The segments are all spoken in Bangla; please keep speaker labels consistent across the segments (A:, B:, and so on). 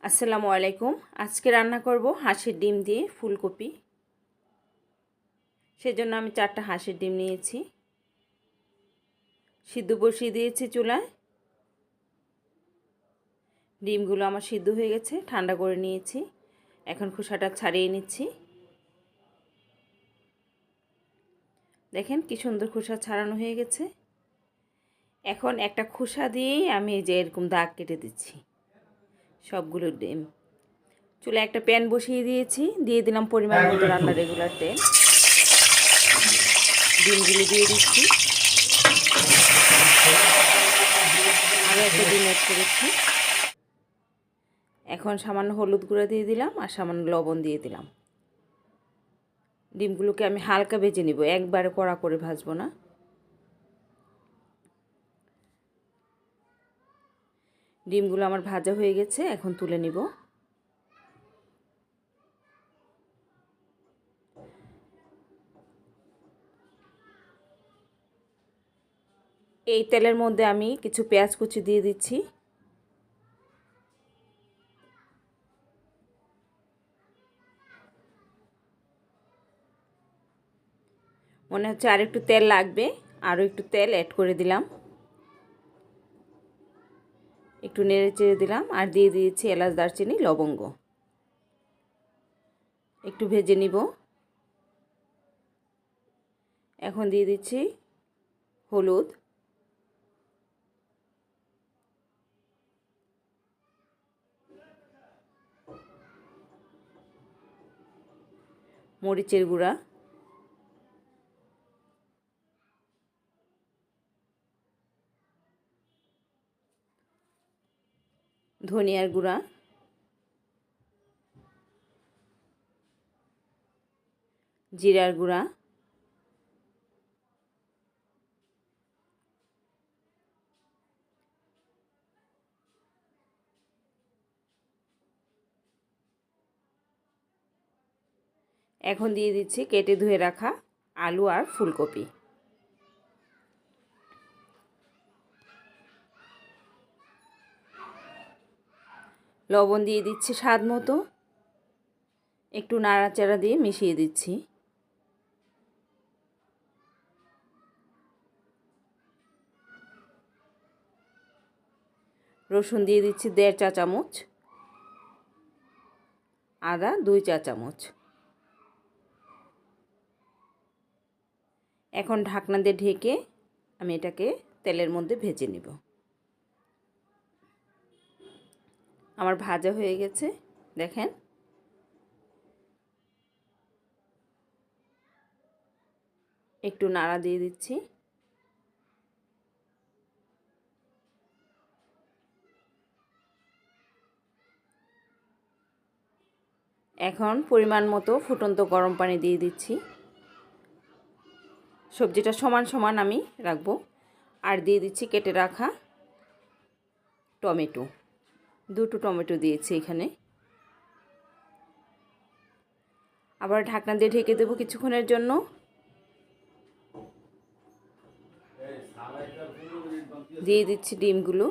A: আসসালামু আলাইকুম। আজকে রান্না করব হাঁসের ডিম দিয়ে ফুলকপি। সেজন্য আমি 4টা হাঁসের ডিম নিয়েছি, সিদ্ধ বসিয়ে দিয়েছি চুলায়। ডিমগুলো আমার সিদ্ধ হয়ে গেছে, ঠান্ডা করে নিয়েছি। এখন খোসাটা ছাড়িয়ে নিচ্ছি। দেখেন কি সুন্দর খোসা ছাড়ানো হয়ে গেছে। এখন একটা খোসা দিয়েই আমি এই যে এরকম দাগ কেটে দিচ্ছি সবগুলো ডিম। চুলায় একটা প্যান বসিয়ে দিয়েছি, দিয়ে দিলাম পরিমাণ মতো রান্নার রেগুলার তেল। ডিমগুলো দিয়ে দিচ্ছি, আরও একটা ডিম অ্যাড করেছি। এখন সামান্য হলুদ গুঁড়া দিয়ে দিলাম আর সামান্য লবণ দিয়ে দিলাম। ডিমগুলোকে আমি হালকা ভেজে নিব, একবারে কড়া করে ভাজবো না। ডিমগুলো আমার ভাজা হয়ে গেছে, এখন তুলে নিব। এই তেলের মধ্যে আমি কিছু পেঁয়াজ কুচি দিয়ে দিচ্ছি। মনে হচ্ছে আর একটু তেল লাগবে, আরও একটু তেল অ্যাড করে দিলাম। একটু নেড়ে চেড়ে দিলাম আর দিয়ে দিয়েছি এলাচ, দারচিনি, লবঙ্গ। একটু ভেজে নিব। এখন দিয়ে দিচ্ছি হলুদ, মরিচের গুঁড়া, ধনিয়ার গুঁড়া, জিরার গুঁড়া, এখন দিয়ে দিচ্ছি কেটে ধুয়ে রাখা আলু আর ফুলকপি। লবণ দিয়ে দিচ্ছি স্বাদ মতো, একটু নাড়াচাড়া দিয়ে মিশিয়ে দিচ্ছি। রসুন দিয়ে দিচ্ছি 1.5 চা চামচ, আদা 2 চা চামচ। এখন ঢাকনা দিয়ে ঢেকে আমি এটাকে তেলের মধ্যে ভেজে নিব। আমার ভাজা হয়ে গেছে, দেখেন। একটু নাড়া দিয়ে দিচ্ছি। এখন পরিমাণ মতো ফুটন্ত গরম পানি দিয়ে দিচ্ছি। সবজিটা সমান সমান আমি রাখবো। আর দিয়ে দিচ্ছি কেটে রাখা টমেটো, 2টো টমেটো দিয়েছি এখানে। আবার ঢাকনা দিয়ে ঢেকে দেবো কিছুক্ষণের জন্য। দিয়ে দিচ্ছি ডিমগুলো।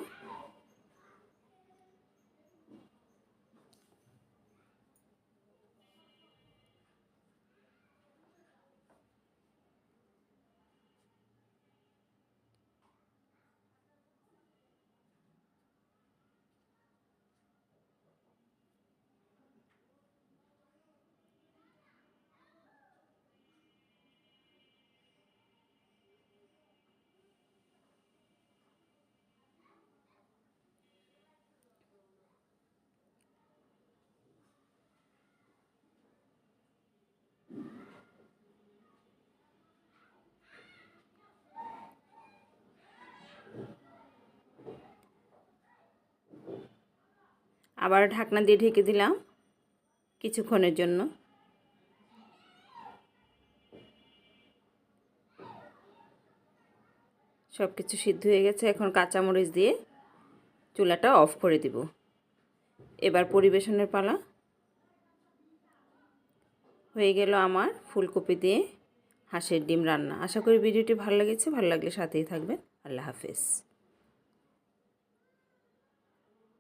A: আবার ঢাকনা দিয়ে ঢেকে দিলাম কিছুক্ষণের জন্য। সব কিছু সিদ্ধ হয়ে গেছে, এখন কাঁচামরিচ দিয়ে চুলাটা অফ করে দিব। এবার পরিবেশনের পালা। হয়ে গেল আমার ফুলকপি দিয়ে হাঁসের ডিম রান্না। আশা করি ভিডিওটি ভালো লেগেছে। ভালো লাগলে সাথেই থাকবেন। আল্লাহ হাফেজ।